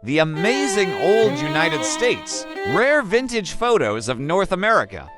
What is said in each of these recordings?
The amazing old United States, rare vintage photos of North America.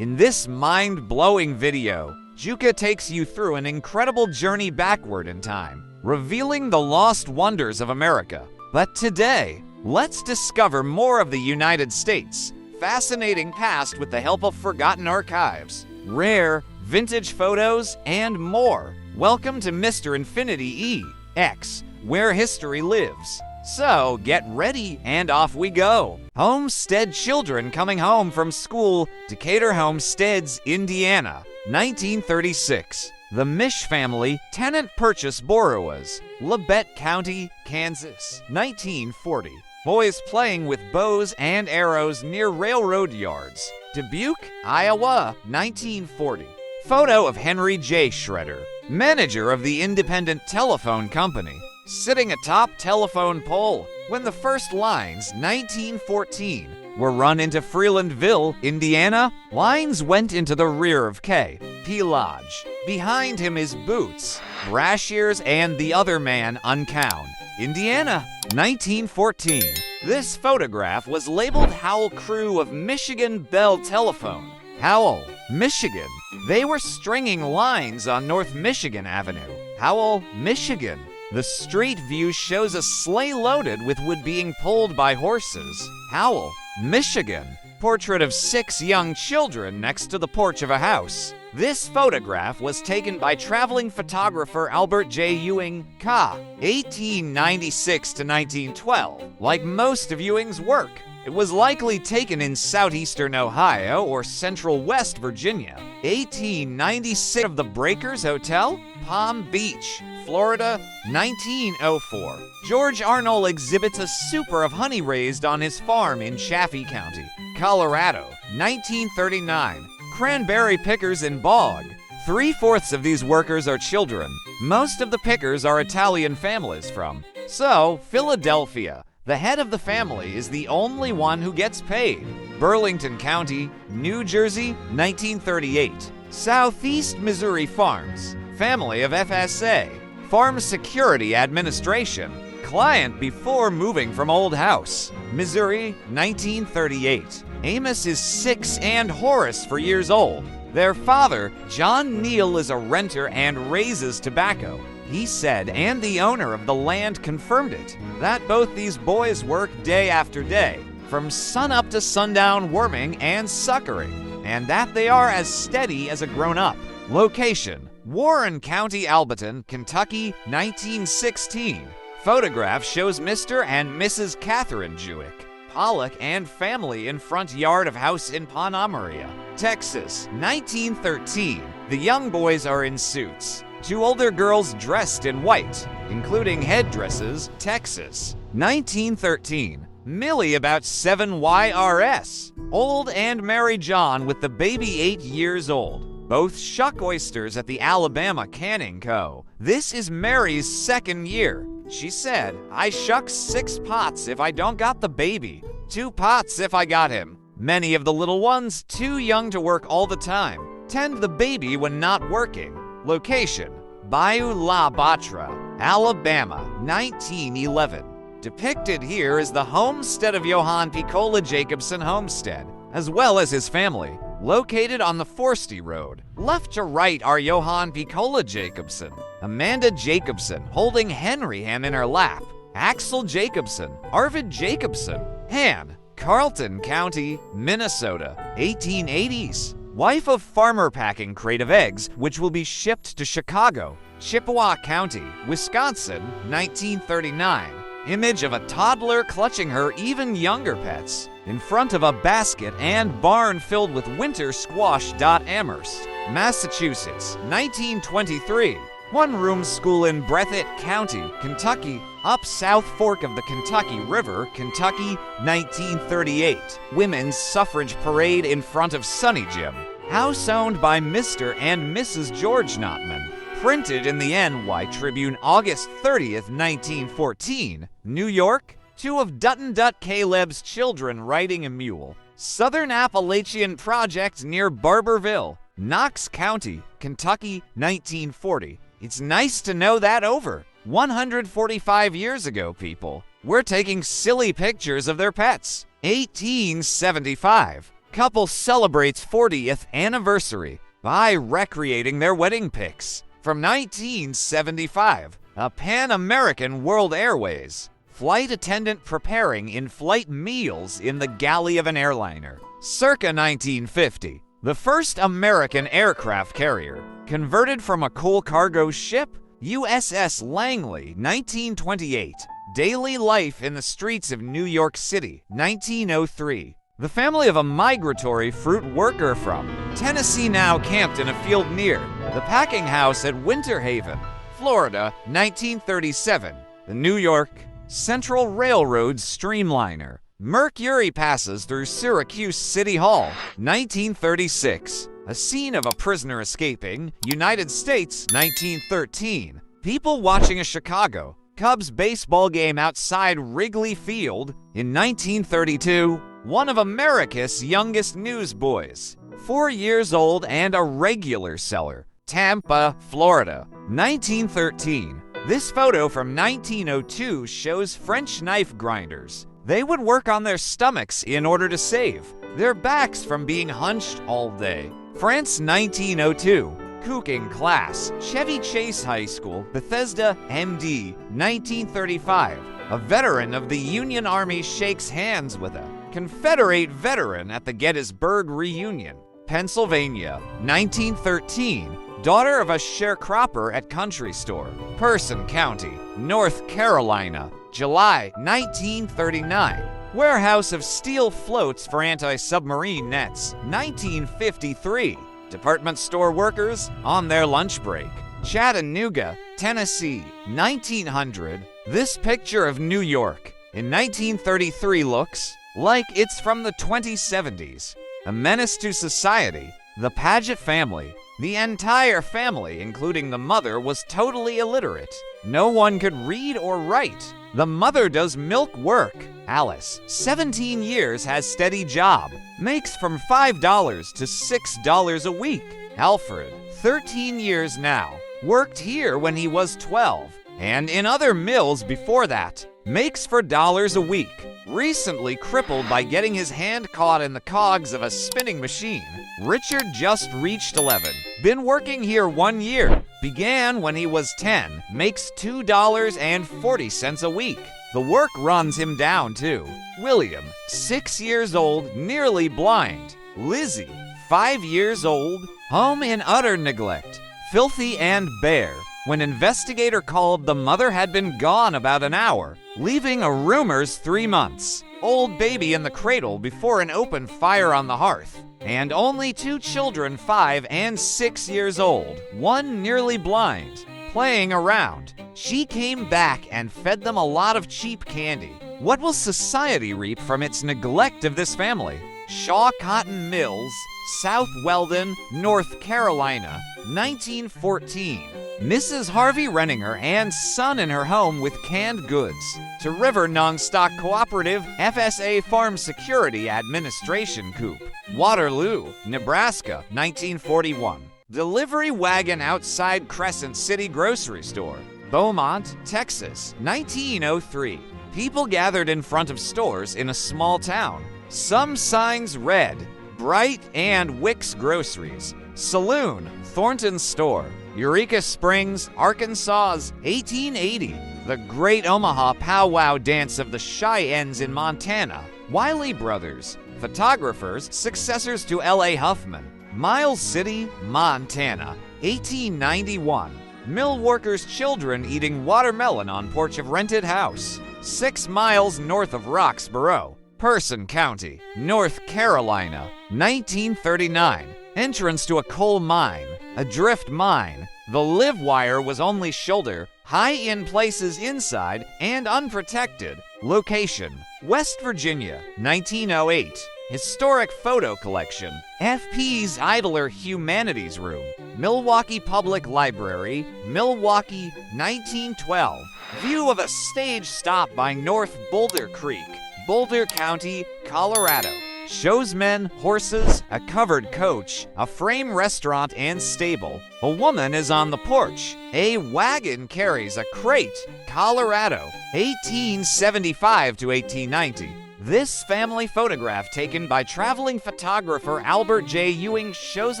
In this mind-blowing video, Juka takes you through an incredible journey backward in time, revealing the lost wonders of America. But today, let's discover more of the United States' fascinating past with the help of forgotten archives, rare, vintage photos, and more. Welcome to Mr. Infinity EX, where history lives. So get ready and off we go. Homestead children coming home from school, Decatur Homesteads, Indiana, 1936. The Mish family tenant purchase borrowers, Labette County, Kansas, 1940. Boys playing with bows and arrows near railroad yards, Dubuque, Iowa, 1940. Photo of Henry J. Schroeder, manager of the Independent Telephone Company, sitting atop telephone pole when the first lines, 1914, were run into Freelandville, Indiana. Lines went into the rear of K.P. Lodge. Behind him is Boots, Brashears, and the other man, Uncound, Indiana, 1914. This photograph was labeled Howell Crew of Michigan Bell Telephone. Howell, Michigan. They were stringing lines on North Michigan Avenue. Howell, Michigan. The street view shows a sleigh loaded with wood being pulled by horses. Howell, Michigan. Portrait of 6 young children next to the porch of a house. This photograph was taken by traveling photographer Albert J. Ewing, ca. 1896 to 1912. Like most of Ewing's work, it was likely taken in southeastern Ohio or central West Virginia. 1896 of the Breakers Hotel, Palm Beach, Florida, 1904. George Arnold exhibits a super of honey raised on his farm in Chaffee County, Colorado, 1939. Cranberry pickers in Bog. 3/4 of these workers are children. Most of the pickers are Italian families from. So, Philadelphia. The head of the family is the only one who gets paid. Burlington County, New Jersey, 1938. Southeast Missouri Farms. Family of FSA. Farm Security Administration. Client before moving from old house. Missouri, 1938. Amos is 6 and Horace 4 years old. Their father, John Neal, is a renter and raises tobacco. He said, and the owner of the land confirmed it, that both these boys work day after day, from sunup to sundown worming and suckering, and that they are as steady as a grown-up. Location, Warren County, Alberton, Kentucky, 1916. Photograph shows Mr. and Mrs. Catherine Jewick Pollock and family in front yard of house in Panamaria, Texas, 1913. The young boys are in suits. 2 older girls dressed in white, including headdresses, Texas, 1913. Millie about 7 YRS. Old and Mary John with the baby 8 years old. Both shuck oysters at the Alabama Canning Co. This is Mary's 2nd year. She said, I shuck 6 pots if I don't got the baby, 2 pots if I got him. Many of the little ones, too young to work all the time, tend the baby when not working. Location, Bayou La Batra, Alabama, 1911. Depicted here is the homestead of Johann Piccola Jacobson Homestead, as well as his family, located on the Forsty Road. Left to right are Johann Piccola Jacobson, Amanda Jacobson holding Henry Ham in her lap, Axel Jacobson, Arvid Jacobson, Han, Carlton County, Minnesota, 1880s. Wife of farmer packing crate of eggs, which will be shipped to Chicago, Chippewa County, Wisconsin, 1939. Image of a toddler clutching her even younger pets in front of a basket and barn filled with winter squash. Amherst, Massachusetts, 1923. One-room school in Breathitt County, Kentucky, up South Fork of the Kentucky River, Kentucky, 1938. Women's suffrage parade in front of Sunny Jim. House owned by Mr. and Mrs. George Notman. Printed in the NY Tribune August 30th, 1914. New York, 2 of Dutton Dut Caleb's children riding a mule. Southern Appalachian Project near Barberville, Knox County, Kentucky, 1940. It's nice to know that over 145 years ago, people. We're taking silly pictures of their pets. 1875. Couple celebrates 40th anniversary by recreating their wedding pics. From 1975, a Pan-American World Airways. Flight attendant preparing in-flight meals in the galley of an airliner. Circa 1950, the first American aircraft carrier. Converted from a coal cargo ship, USS Langley, 1928. Daily life in the streets of New York City, 1903. The family of a migratory fruit worker from Tennessee now camped in a field near the packing house at Winter Haven, Florida, 1937. The New York Central Railroad streamliner. Mercury passes through Syracuse City Hall, 1936. A scene of a prisoner escaping, United States, 1913. People watching a Chicago Cubs baseball game outside Wrigley Field in 1932. One of America's youngest newsboys, 4 years old and a regular seller, Tampa, Florida, 1913. This photo from 1902 shows French knife grinders. They would work on their stomachs in order to save their backs from being hunched all day. France, 1902. Cooking class, Chevy Chase High School, Bethesda, MD, 1935. A veteran of the Union Army shakes hands with a Confederate veteran at the Gettysburg reunion. Pennsylvania, 1913. Daughter of a sharecropper at country store. Person County, North Carolina, July 1939. Warehouse of steel floats for anti-submarine nets, 1953. Department store workers on their lunch break. Chattanooga, Tennessee, 1900. This picture of New York in 1933 looks like it's from the 2070s. A menace to society. The Paget family. The entire family, including the mother, was totally illiterate. No one could read or write. The mother does milk work. Alice, 17 years, has steady job. Makes from $5 to $6 a week. Alfred, 13 years now. Worked here when he was 12. And in other mills before that. Makes for dollars a week. Recently crippled by getting his hand caught in the cogs of a spinning machine. Richard just reached 11. Been working here 1 year. Began when he was 10. Makes $2.40 a week. The work runs him down too. William, 6 years old, nearly blind. Lizzie, 5 years old, home in utter neglect. Filthy and bare. When investigator called, the mother had been gone about an hour, leaving a rumors 3 months. Old baby in the cradle before an open fire on the hearth. And only 2 children, 5 and 6 years old, one nearly blind, playing around. She came back and fed them a lot of cheap candy. What will society reap from its neglect of this family? Shaw Cotton Mills, South Weldon, North Carolina, 1914. Mrs. Harvey Renninger and son in her home with canned goods. To River Non-Stock Cooperative, FSA Farm Security Administration Coop. Waterloo, Nebraska, 1941. Delivery wagon outside Crescent City Grocery Store. Beaumont, Texas, 1903. People gathered in front of stores in a small town. Some signs read, Bright and Wicks Groceries. Saloon, Thornton Store. Eureka Springs, Arkansas's 1880. The Great Omaha Powwow Dance of the Cheyennes in Montana. Wiley Brothers. Photographers, successors to L.A. Huffman. Miles City, Montana, 1891. Mill workers' children eating watermelon on porch of rented house. 6 miles north of Roxborough. Person County, North Carolina, 1939. Entrance to a coal mine, a drift mine. The live wire was only shoulder, high in places inside, and unprotected. Location, West Virginia, 1908. Historic photo collection, FP's Idler Humanities Room. Milwaukee Public Library, Milwaukee, 1912. View of a stage stop by North Boulder Creek, Boulder County, Colorado. shows men, horses, a covered coach, a frame restaurant and stable. A woman is on the porch. A wagon carries a crate. Colorado, 1875 to 1890. This family photograph taken by traveling photographer Albert J. Ewing shows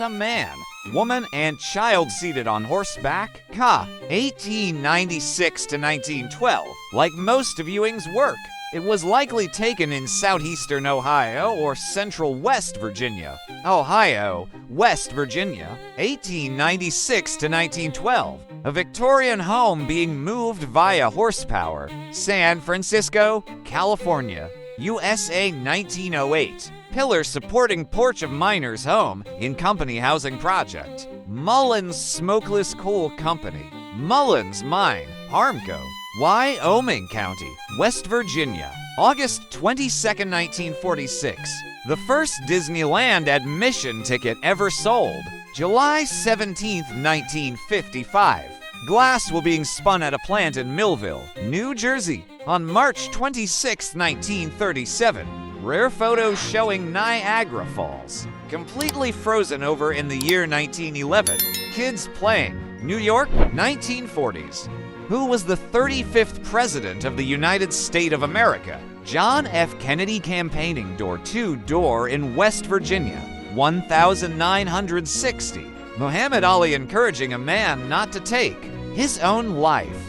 a man, woman, and child seated on horseback. Ca. 1896 to 1912. Like most of Ewing's work, it was likely taken in southeastern Ohio or central West Virginia. Ohio, West Virginia, 1896 to 1912. A Victorian home being moved via horsepower. San Francisco, California, USA, 1908. Pillar supporting porch of miner's home in company housing project. Mullins Smokeless Coal Company. Mullins Mine, Armco, Wyoming County, West Virginia. August 22, 1946. The first Disneyland admission ticket ever sold. July 17, 1955. Glass will being spun at a plant in Millville, New Jersey. On March 26, 1937. Rare photos showing Niagara Falls. Completely frozen over in the year 1911. Kids playing. New York, 1940s. Who was the 35th President of the United States of America? John F. Kennedy campaigning door-to-door in West Virginia, 1960. Muhammad Ali encouraging a man not to take his own life.